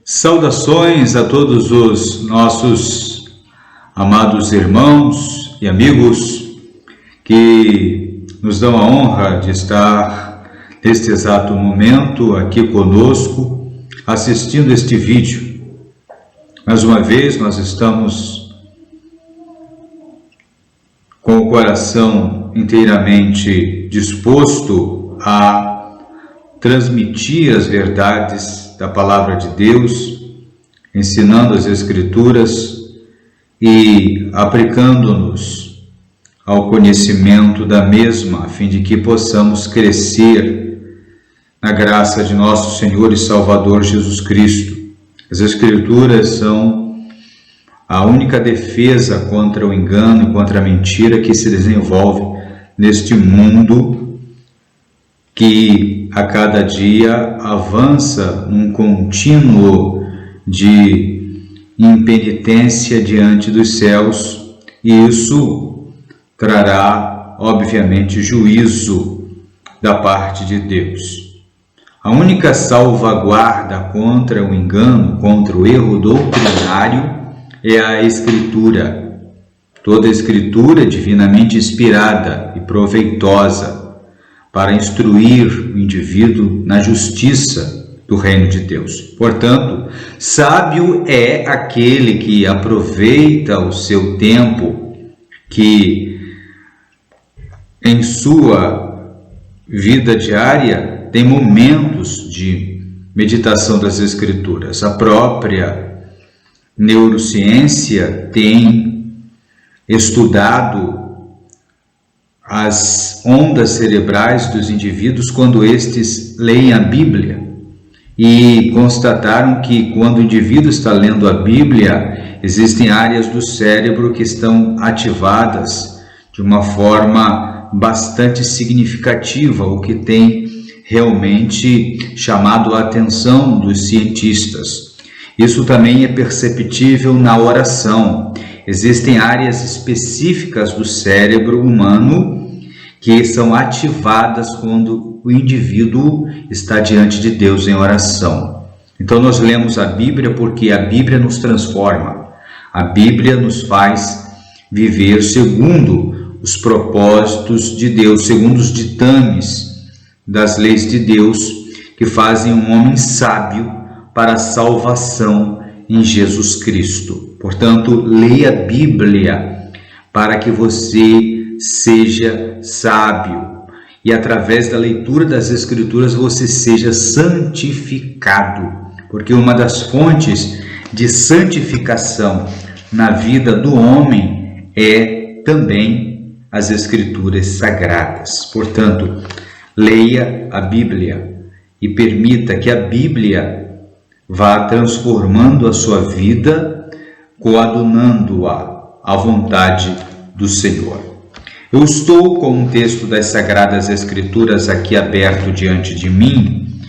Saudações a todos os nossos amados irmãos e amigos que nos dão a honra de estar neste exato momento aqui conosco, assistindo este vídeo. Mais uma vez nós estamos com o coração inteiramente disposto a transmitir as verdades da Palavra de Deus, ensinando as Escrituras e aplicando-nos ao conhecimento da mesma, a fim de que possamos crescer na graça de nosso Senhor e Salvador Jesus Cristo. As Escrituras são a única defesa contra o engano e contra a mentira que se desenvolve neste mundo que a cada dia avança num contínuo de impenitência diante dos céus, e isso trará, obviamente, juízo da parte de Deus. A única salvaguarda contra o engano, contra o erro doutrinário, é a Escritura. Toda a Escritura é divinamente inspirada e proveitosa para instruir o indivíduo na justiça do reino de Deus. Portanto, sábio é aquele que aproveita o seu tempo, que em sua vida diária tem momentos de meditação das Escrituras. A própria neurociência tem estudado as ondas cerebrais dos indivíduos quando estes leem a Bíblia, e constataram que quando o indivíduo está lendo a Bíblia, existem áreas do cérebro que estão ativadas de uma forma bastante significativa, o que tem realmente chamado a atenção dos cientistas. Isso também é perceptível na oração. Existem áreas específicas do cérebro humano que são ativadas quando o indivíduo está diante de Deus em oração. Então nós lemos a Bíblia porque a Bíblia nos transforma. A Bíblia nos faz viver segundo os propósitos de Deus, segundo os ditames das leis de Deus, que fazem um homem sábio para a salvação em Jesus Cristo. Portanto, leia a Bíblia para que você seja sábio e através da leitura das Escrituras você seja santificado, porque uma das fontes de santificação na vida do homem é também as Escrituras sagradas. Portanto, leia a Bíblia e permita que a Bíblia vá transformando a sua vida, coadunando-a à vontade do Senhor. Eu estou com um texto das Sagradas Escrituras aqui aberto diante de mim,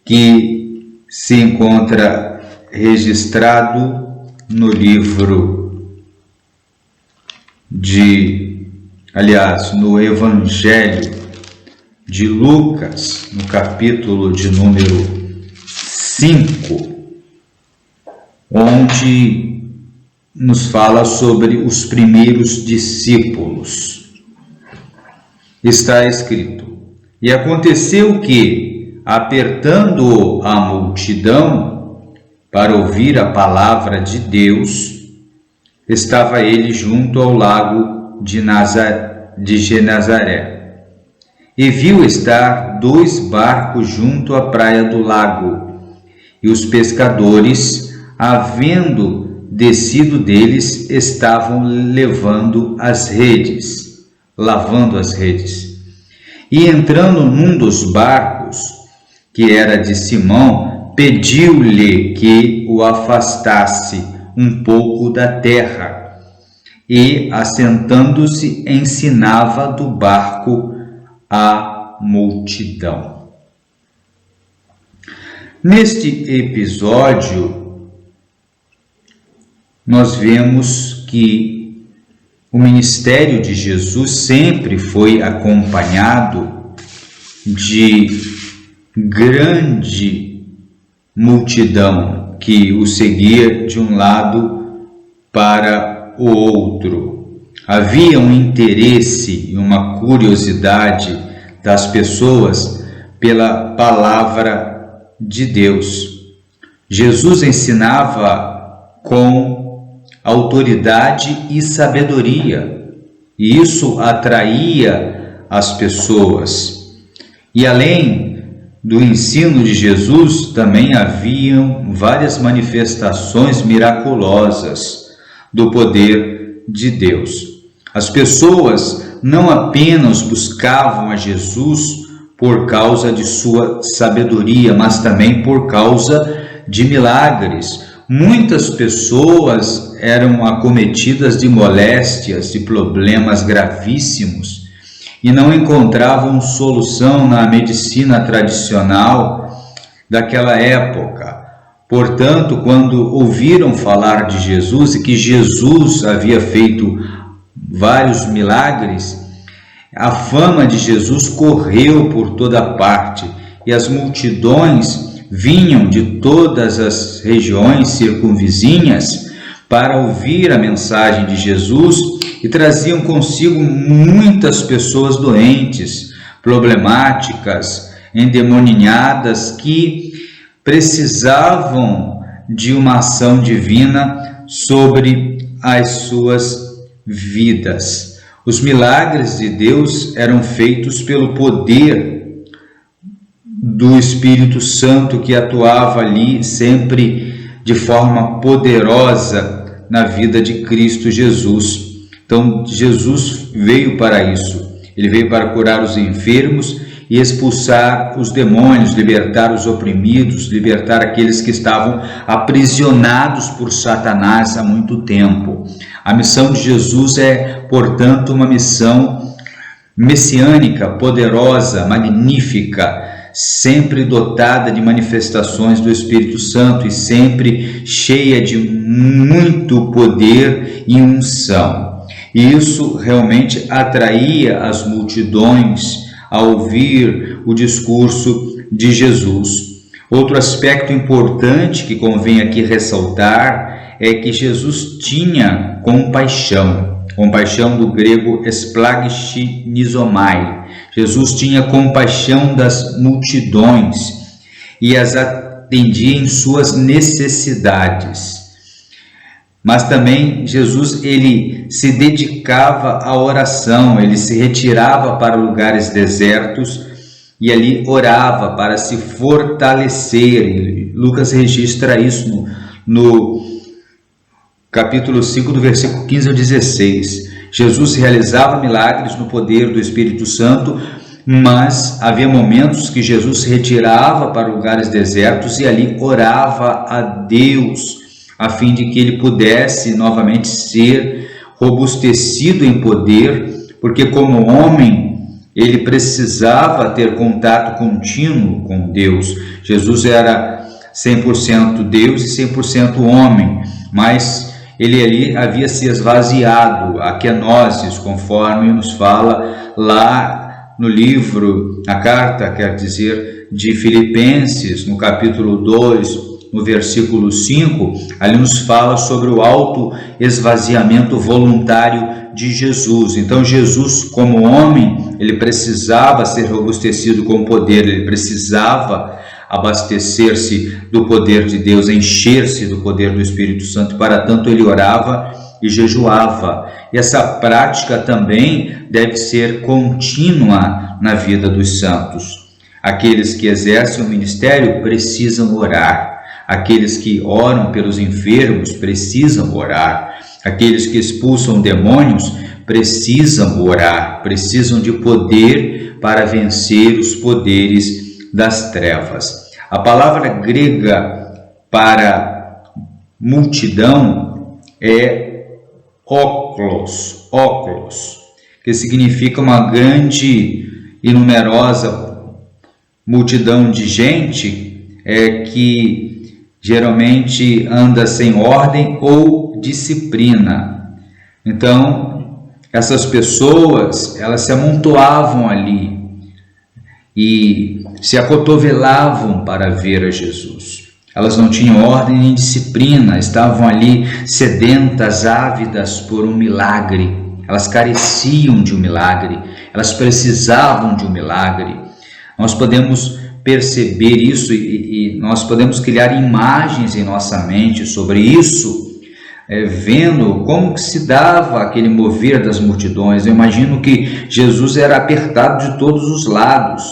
que se encontra registrado no livro no Evangelho de Lucas, no capítulo de número 5, onde nos fala sobre os primeiros discípulos. Está escrito: e aconteceu que, apertando a multidão para ouvir a palavra de Deus, estava ele junto ao lago de Genezaré, e viu estar 2 barcos junto à praia do lago, e os pescadores, havendo descido deles, estavam lavando as redes. E entrando num dos barcos, que era de Simão, pediu-lhe que o afastasse um pouco da terra, e, assentando-se, ensinava do barco a multidão. Neste episódio, nós vemos que o ministério de Jesus sempre foi acompanhado de grande multidão que o seguia de um lado para o outro. Havia um interesse e uma curiosidade das pessoas pela palavra de Deus. Jesus ensinava com autoridade e sabedoria, e isso atraía as pessoas. E além do ensino de Jesus, também haviam várias manifestações miraculosas do poder de Deus. As pessoas não apenas buscavam a Jesus por causa de sua sabedoria, mas também por causa de milagres. Muitas pessoas eram acometidas de moléstias, de problemas gravíssimos e não encontravam solução na medicina tradicional daquela época. Portanto, quando ouviram falar de Jesus e que Jesus havia feito vários milagres, a fama de Jesus correu por toda parte e as multidões vinham de todas as regiões circunvizinhas para ouvir a mensagem de Jesus e traziam consigo muitas pessoas doentes, problemáticas, endemoninhadas, que precisavam de uma ação divina sobre as suas vidas. Os milagres de Deus eram feitos pelo poder do Espírito Santo, que atuava ali sempre de forma poderosa na vida de Cristo Jesus. Então, Jesus veio para isso. Ele veio para curar os enfermos e expulsar os demônios, libertar os oprimidos, libertar aqueles que estavam aprisionados por Satanás há muito tempo. A missão de Jesus é, portanto, uma missão messiânica, poderosa, magnífica, sempre dotada de manifestações do Espírito Santo e sempre cheia de muito poder e unção. E isso realmente atraía as multidões a ouvir o discurso de Jesus. Outro aspecto importante que convém aqui ressaltar é que Jesus tinha compaixão. Compaixão do grego esplagchnizomai. Jesus tinha compaixão das multidões e as atendia em suas necessidades. Mas também Jesus, ele se dedicava à oração, ele se retirava para lugares desertos e ali orava para se fortalecer. Lucas registra isso no capítulo 5, do versículo 15 ao 16. Jesus realizava milagres no poder do Espírito Santo, mas havia momentos que Jesus se retirava para lugares desertos e ali orava a Deus, a fim de que ele pudesse novamente ser robustecido em poder, porque como homem ele precisava ter contato contínuo com Deus. Jesus era 100% Deus e 100% homem, mas ele ali havia se esvaziado, a kenosis, conforme nos fala lá no livro, a carta, quer dizer, de Filipenses, no capítulo 2, no versículo 5, ali nos fala sobre o auto-esvaziamento voluntário de Jesus. Então Jesus, como homem, ele precisava ser robustecido com poder, ele precisava abastecer-se do poder de Deus, encher-se do poder do Espírito Santo. Para tanto ele orava e jejuava. E essa prática também deve ser contínua na vida dos santos. Aqueles que exercem o ministério precisam orar. Aqueles que oram pelos enfermos precisam orar. Aqueles que expulsam demônios precisam orar, precisam de poder para vencer os poderes das trevas. A palavra grega para multidão é óklos, que significa uma grande e numerosa multidão de gente que geralmente anda sem ordem ou disciplina. Então, essas pessoas, elas se amontoavam ali e se acotovelavam para ver a Jesus. elas não tinham ordem nem disciplina, estavam ali sedentas, ávidas por um milagre. Elas careciam de um milagre, elas precisavam de um milagre. Nós podemos perceber isso e nós podemos criar imagens em nossa mente sobre isso, vendo como que se dava aquele mover das multidões. Eu imagino que Jesus era apertado de todos os lados.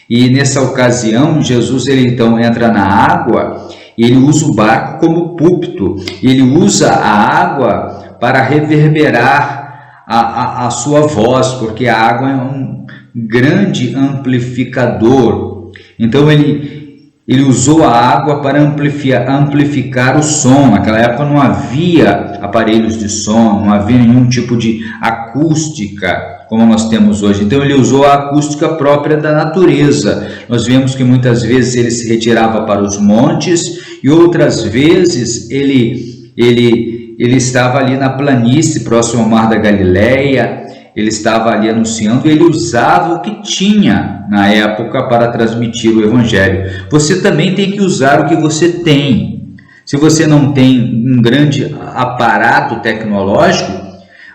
E nessa ocasião, Jesus ele então entra na água e ele usa o barco como púlpito. Ele usa a água para reverberar a sua voz, porque a água é um grande amplificador. Então ele usou a água para amplificar o som. Naquela época não havia aparelhos de som, não havia nenhum tipo de acústica como nós temos hoje. Então ele usou a acústica própria da natureza. Nós vemos que muitas vezes ele se retirava para os montes e outras vezes ele estava ali na planície, próximo ao Mar da Galileia. Ele estava ali anunciando e ele usava o que tinha na época para transmitir o Evangelho. Você também tem que usar o que você tem. Se você não tem um grande aparato tecnológico,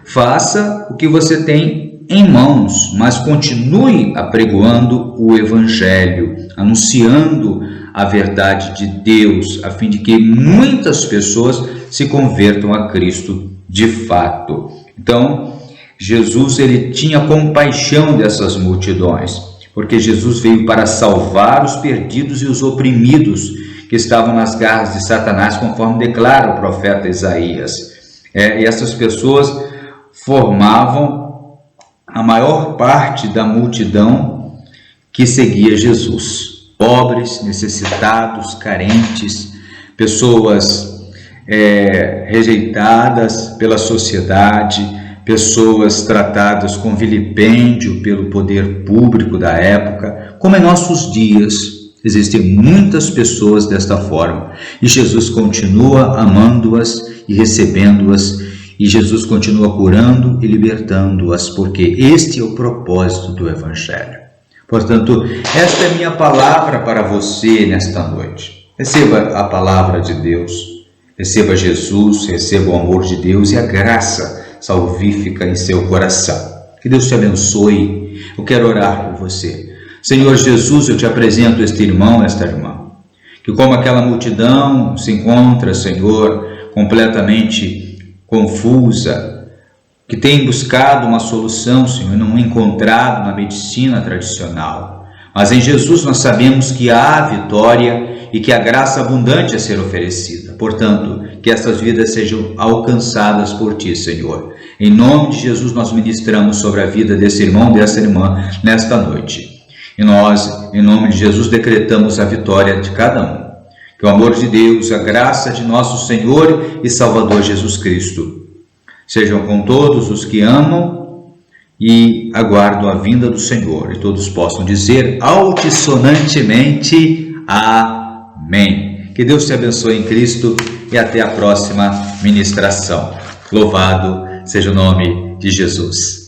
faça o que você tem em mãos, mas continue apregoando o Evangelho, anunciando a verdade de Deus, a fim de que muitas pessoas se convertam a Cristo de fato. Então, Jesus ele tinha compaixão dessas multidões, porque Jesus veio para salvar os perdidos e os oprimidos que estavam nas garras de Satanás, conforme declara o profeta Isaías. E essas pessoas formavam a maior parte da multidão que seguia Jesus. Pobres, necessitados, carentes, pessoas rejeitadas pela sociedade, pessoas tratadas com vilipêndio pelo poder público da época. Como em nossos dias, existem muitas pessoas desta forma, e Jesus continua amando-as e recebendo-as, e Jesus continua curando e libertando-as, porque este é o propósito do Evangelho. Portanto, esta é a minha palavra para você nesta noite. Receba a palavra de Deus, receba Jesus, receba o amor de Deus e a graça salvífica em seu coração. Que Deus te abençoe. Eu quero orar por você. Senhor Jesus, eu te apresento este irmão, esta irmã, que como aquela multidão se encontra, Senhor, completamente confusa, que tem buscado uma solução, Senhor, não encontrado na medicina tradicional. Mas em Jesus nós sabemos que há vitória e que há graça abundante a ser oferecida. Portanto, que estas vidas sejam alcançadas por Ti, Senhor. Em nome de Jesus nós ministramos sobre a vida desse irmão, dessa irmã, nesta noite. E nós, em nome de Jesus, decretamos a vitória de cada um. Que o amor de Deus, a graça de nosso Senhor e Salvador Jesus Cristo sejam com todos os que amam e aguardam a vinda do Senhor. E todos possam dizer altissonantemente amém. Que Deus te abençoe em Cristo e até a próxima ministração. Louvado seja o nome de Jesus.